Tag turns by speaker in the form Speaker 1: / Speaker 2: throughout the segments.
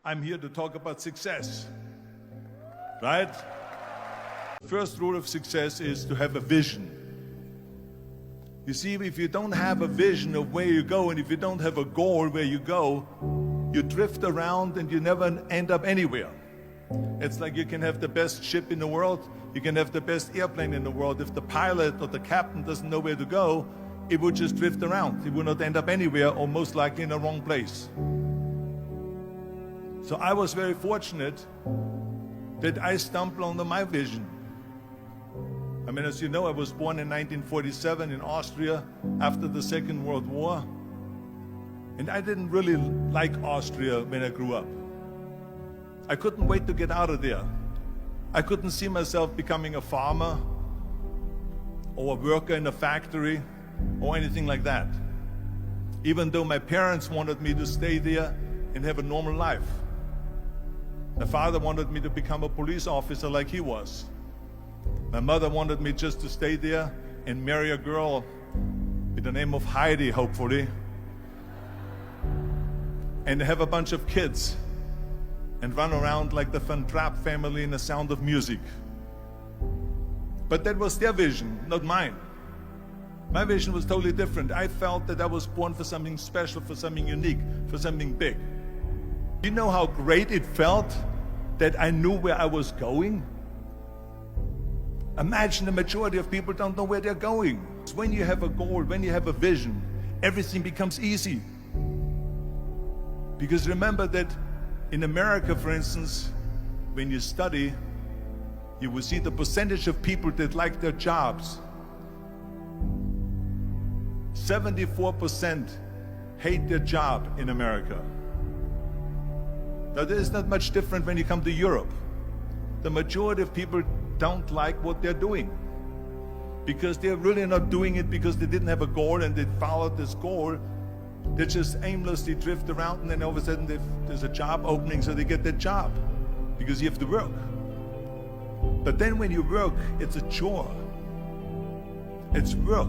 Speaker 1: I'm here to talk about success, right? First rule of success is to have a vision. You see, if you don't have a vision of where you go, and if you don't have a goal where you go, you drift around and you never end up anywhere. It's like you can have the best ship in the world, you can have the best airplane in the world. If the pilot or the captain doesn't know where to go, it would just drift around. It would not end up anywhere, or most likely in the wrong place. So I was very fortunate that I stumbled onto my vision. I mean, as you know, I was born in 1947 in Austria after the Second World War. And I didn't really like Austria when I grew up. I couldn't wait to get out of there. I couldn't see myself becoming a farmer or a worker in a factory or anything like that. Even though my parents wanted me to stay there and have a normal life. My father wanted me to become a police officer like he was. My mother wanted me just to stay there and marry a girl with the name of Heidi, hopefully, and have a bunch of kids and run around like the Van Trapp family in The Sound of Music. But that was their vision, not mine. My vision was totally different. I felt that I was born for something special, for something unique, for something big. You know how great it felt that I knew where I was going? Imagine the majority of people don't know where they're going. When you have a goal, when you have a vision, everything becomes easy. Because remember that in America, for instance, when you study, you will see the percentage of people that like their jobs. 74% hate their job in America. Now, there is not much different when you come to Europe. The majority of people don't like what they're doing because they're really not doing it because they didn't have a goal and they followed this goal. They just aimlessly drift around, and then all of a sudden there's a job opening, so they get that job because you have to work. But then when you work, it's a chore. It's work.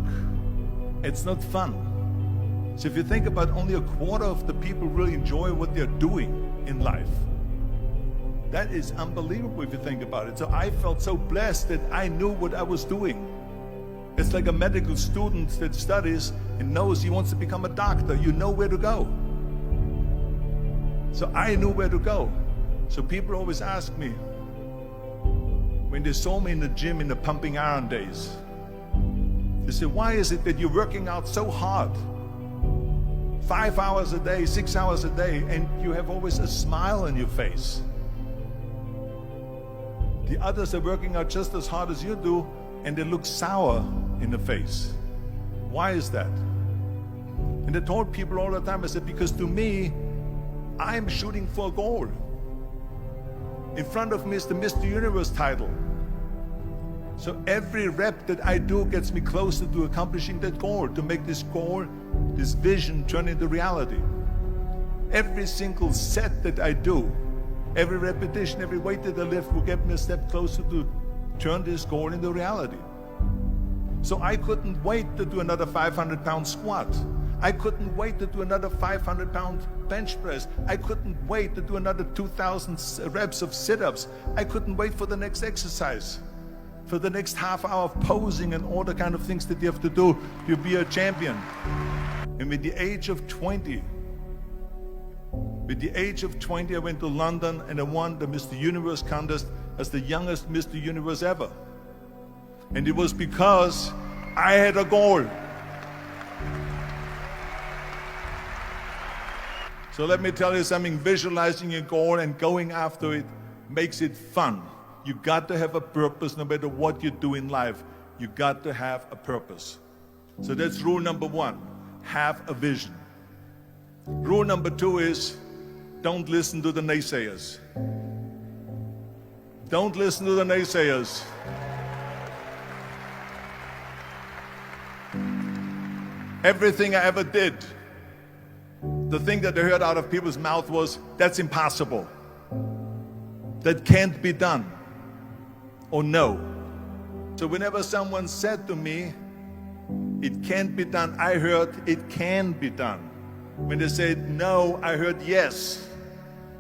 Speaker 1: It's not fun. So if you think about, only a quarter of the people really enjoy what they're doing in life. That is unbelievable if you think about it. So I felt so blessed that I knew what I was doing. It's like a medical student that studies and knows he wants to become a doctor. You know where to go. So I knew where to go. So people always ask me, when they saw me in the gym in the pumping iron days, they said, why is it that you're working out so hard? 5 hours a day, 6 hours a day, and you have always a smile on your face. The others are working out just as hard as you do, and they look sour in the face. Why is that? And I told people all the time, I said, because to me, I'm shooting for a goal. In front of me is the Mr. Universe title. So every rep that I do gets me closer to accomplishing that goal, to make this goal, this vision turn into reality. Every single set that I do, every repetition, every weight that I lift will get me a step closer to turn this goal into reality. So I couldn't wait to do another 500-pound squat. I couldn't wait to do another 500-pound bench press. I couldn't wait to do another 2,000 reps of sit-ups. I couldn't wait for the next exercise, for the next half hour of posing and all the kind of things that you have to do to be a champion. And with the age of 20, I went to London and I won the Mr. Universe contest as the youngest Mr. Universe ever. And it was because I had a goal. So let me tell you something, visualizing a goal and going after it makes it fun. You got to have a purpose no matter what you do in life. You got to have a purpose. So that's rule number one, have a vision. Rule number two is, don't listen to the naysayers. Don't listen to the naysayers. Everything I ever did, the thing that I heard out of people's mouth was, that's impossible. That can't be done. Or no. So whenever someone said to me, it can't be done, I heard, it can be done. When they said no, I heard yes.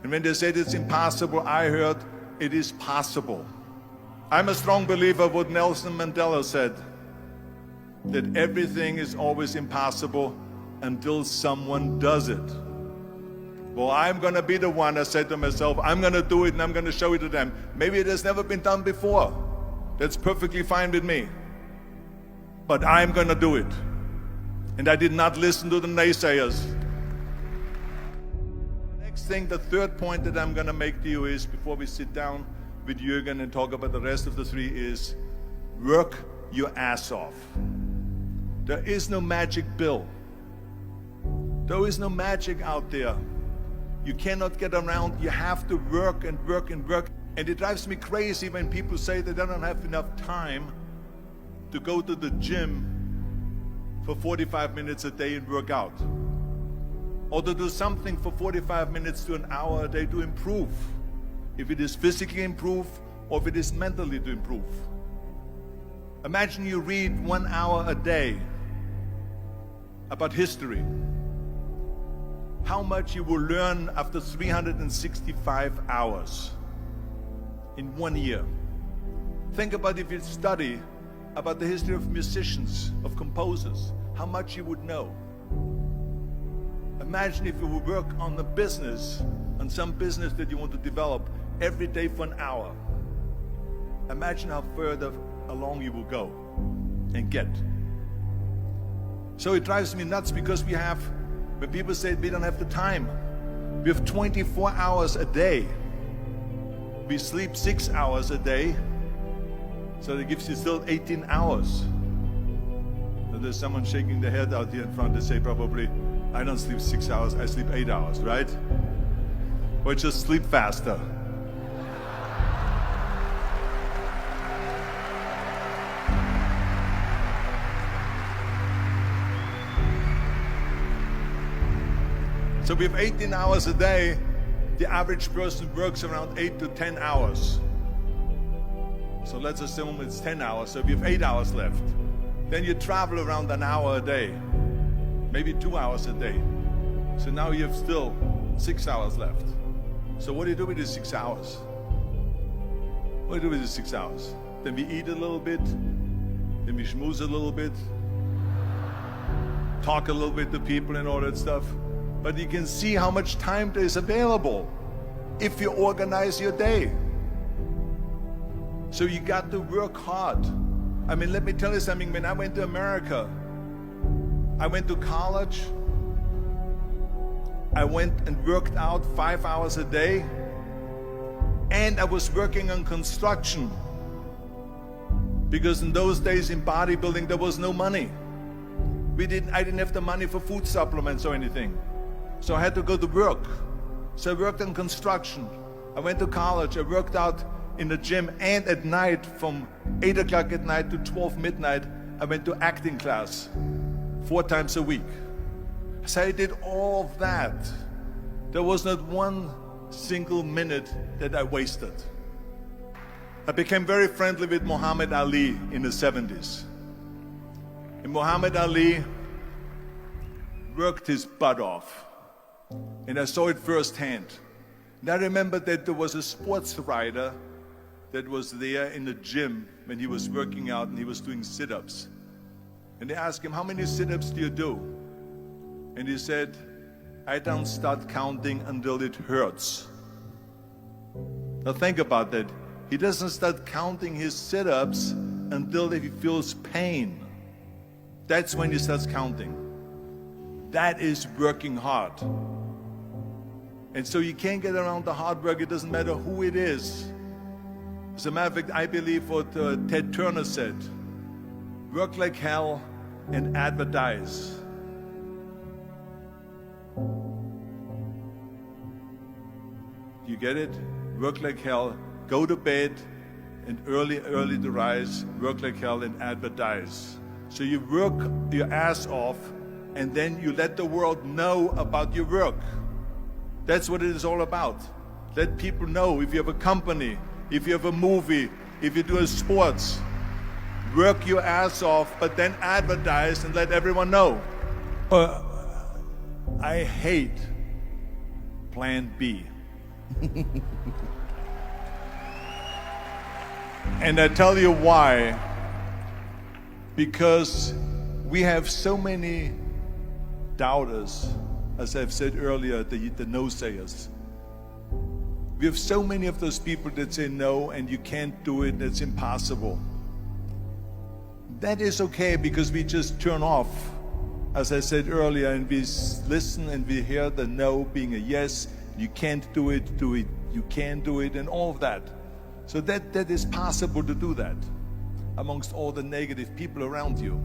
Speaker 1: And when they said it's impossible, I heard it is possible. I'm a strong believer of what Nelson Mandela said, that everything is always impossible until someone does it. Well, I'm going to be the one, I said to myself, I'm going to do it and I'm going to show it to them. Maybe it has never been done before. That's perfectly fine with me. But I'm going to do it. And I did not listen to the naysayers. The next thing, the third point that I'm going to make to you is, before we sit down with Jürgen and talk about the rest of the three, is work your ass off. There is no magic pill. There is no magic out there. You cannot get around. You have to work and work and work. And it drives me crazy when people say that they don't have enough time to go to the gym for 45 minutes a day and work out. Or to do something for 45 minutes to an hour a day to improve. If it is physically improve or if it is mentally to improve. Imagine you read 1 hour a day about history. How much you will learn after 365 hours in 1 year. Think about if you study about the history of musicians, of composers, how much you would know. Imagine if you would work on a business, on some business that you want to develop every day for an hour. Imagine how further along you will go and get. So it drives me nuts because when people say we don't have the time, we have 24 hours a day. We sleep 6 hours a day, so that gives you still 18 hours. So there's someone shaking their head out here in front. They say probably, I don't sleep 6 hours, I sleep 8 hours, right? Or just sleep faster. So we have 18 hours a day. The average person works around 8 to 10 hours. So let's assume it's 10 hours, so we have 8 hours left. Then you travel around an hour a day, maybe 2 hours a day. So now you have still 6 hours left. So what do you do with these 6 hours? What do you do with these 6 hours? Then we eat a little bit, then we schmooze a little bit, talk a little bit to people and all that stuff. But you can see how much time there is available if you organize your day. So you got to work hard. I mean, let me tell you something. When I went to America, I went to college. I went and worked out 5 hours a day. And I was working on construction. Because in those days in bodybuilding, there was no money. I didn't have the money for food supplements or anything. So I had to go to work. So I worked in construction. I went to college. I worked out in the gym, and at night from 8 o'clock at night to 12 midnight, I went to acting class 4 times a week. So I did all of that. There was not one single minute that I wasted. I became very friendly with Muhammad Ali in the 70s. And Muhammad Ali worked his butt off. And I saw it firsthand. And I remember that there was a sports writer that was there in the gym when he was working out and he was doing sit-ups. And they asked him, how many sit-ups do you do? And he said, I don't start counting until it hurts. Now think about that. He doesn't start counting his sit-ups until he feels pain. That's when he starts counting. That is working hard. And so you can't get around the hard work. It doesn't matter who it is. As a matter of fact, I believe what Ted Turner said. Work like hell and advertise. You get it? Work like hell, go to bed, and early to rise. Work like hell and advertise. So you work your ass off, and then you let the world know about your work. That's what it is all about. Let people know. If you have a company, if you have a movie, if you do a sports, work your ass off, but then advertise and let everyone know. I hate plan B. And I tell you why. Because we have so many doubters, as I've said earlier, the no-sayers. We have so many of those people that say no, and you can't do it, it's impossible. That is okay, because we just turn off, as I said earlier, and we listen and we hear the no being a yes. You can't do it, you can do it, and all of that. So that is possible to do that amongst all the negative people around you.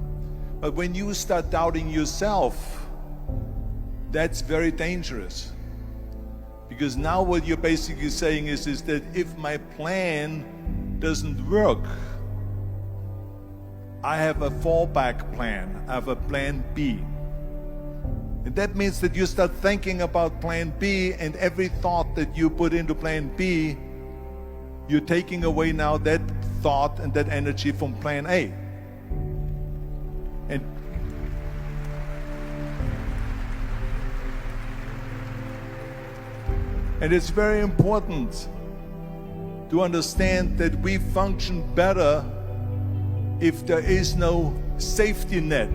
Speaker 1: But when you start doubting yourself, that's very dangerous. Because now what you're basically saying is that if my plan doesn't work, I have a fallback plan, I have a plan B. And that means that you start thinking about plan B, and every thought that you put into plan B, you're taking away now that thought and that energy from plan A. And it's very important to understand that we function better if there is no safety net,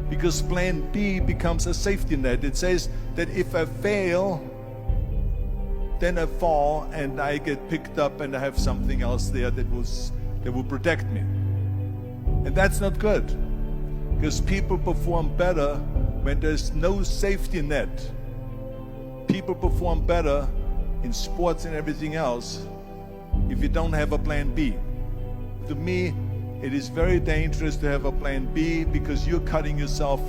Speaker 1: because plan B becomes a safety net. It says that if I fail, then I fall and I get picked up and I have something else there that will protect me. And that's not good, because people perform better when there's no safety net. People perform better in sports and everything else if you don't have a plan B. To me, it is very dangerous to have a plan B, because you're cutting yourself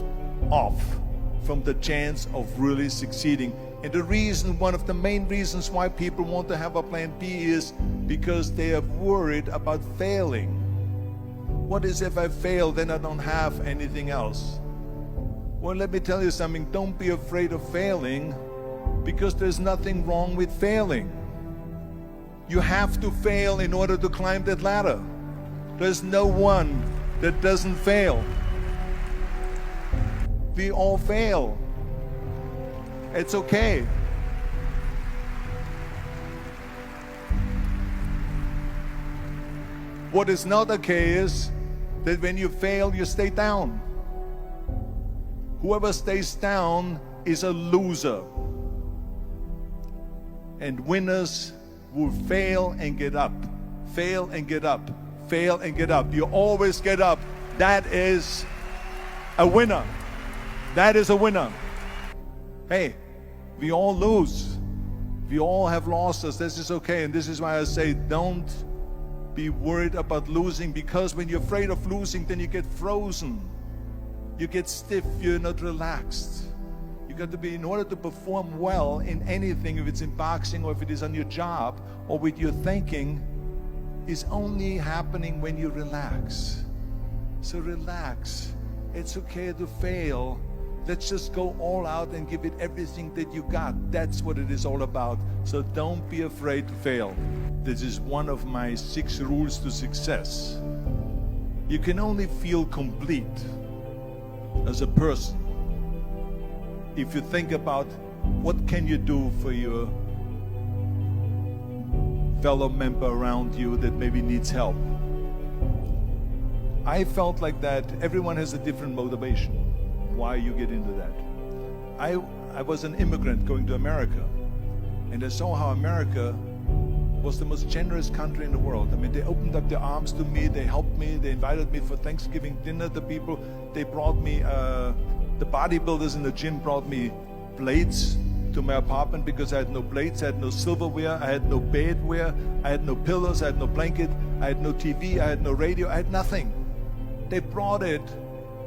Speaker 1: off from the chance of really succeeding. And the reason, one of the main reasons why people want to have a plan B is because they are worried about failing. What is if I fail, then I don't have anything else? Well, let me tell you something. Don't be afraid of failing, because there's nothing wrong with failing. You have to fail in order to climb that ladder. There's no one that doesn't fail. We all fail. It's okay. What is not okay is that when you fail, you stay down. Whoever stays down is a loser. And winners will fail and get up, fail and get up, fail and get up. You always get up. That is a winner. That is a winner. Hey, we all lose. We all have losses. This is okay. And this is why I say don't be worried about losing, because when you're afraid of losing, then you get frozen. You get stiff. You're not relaxed. You got to be, in order to perform well in anything, if it's in boxing or if it is on your job or with your thinking, is only happening when you relax. So relax. It's okay to fail. Let's just go all out and give it everything that you got. That's what it is all about. So don't be afraid to fail. This is one of my 6 rules to success. You can only feel complete as a person if you think about what can you do for your fellow member around you that maybe needs help. I felt like that. Everyone has a different motivation why you get into that. I was an immigrant going to America, and I saw how America was the most generous country in the world. I mean, they opened up their arms to me, they helped me, they invited me for Thanksgiving dinner. The people, they brought me, the bodybuilders in the gym brought me plates to my apartment because I had no plates, I had no silverware, I had no bedware, I had no pillows, I had no blanket, I had no TV, I had no radio, I had nothing. They brought it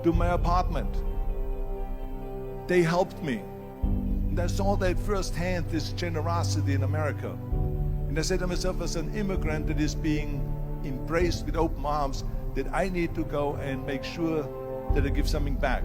Speaker 1: to my apartment. They helped me. And I saw that firsthand, this generosity in America. And I said to myself, as an immigrant that is being embraced with open arms, that I need to go and make sure that I give something back.